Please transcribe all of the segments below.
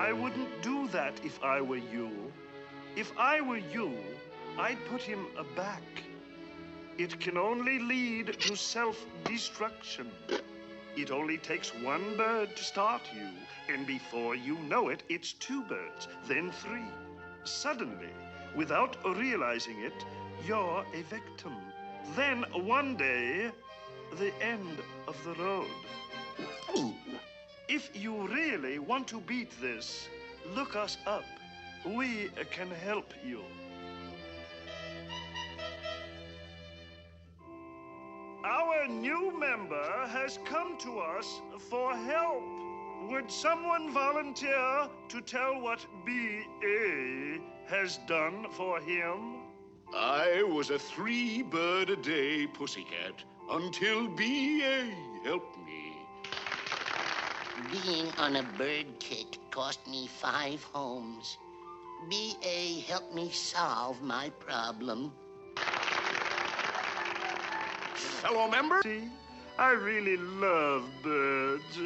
I wouldn't do that if I were you. If I were you, I'd put him aback. It can only lead to self-destruction. It only takes one bird to start you, and before you know it, it's 2 birds, then 3. Suddenly, without realizing it, you're a victim. Then one day, the end of the road. If you really want to beat this, look us up. We can help you. Our new member has come to us for help. Would someone volunteer to tell what B.A. has done for him? I was a 3-bird-a-day pussycat until B.A. helped me. Being on a bird kick cost me 5 homes. B.A. helped me solve my problem. Fellow member? See, I really love birds.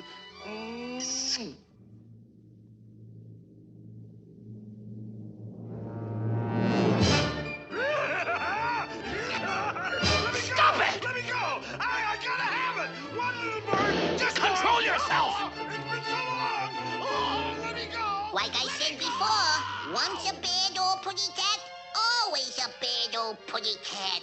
Stop it! Let me go! I gotta have it! One little bird, just Control yourself! It's been so long! Oh, let me go! Like I said before, once a bad old putty cat, always a bad old putty cat.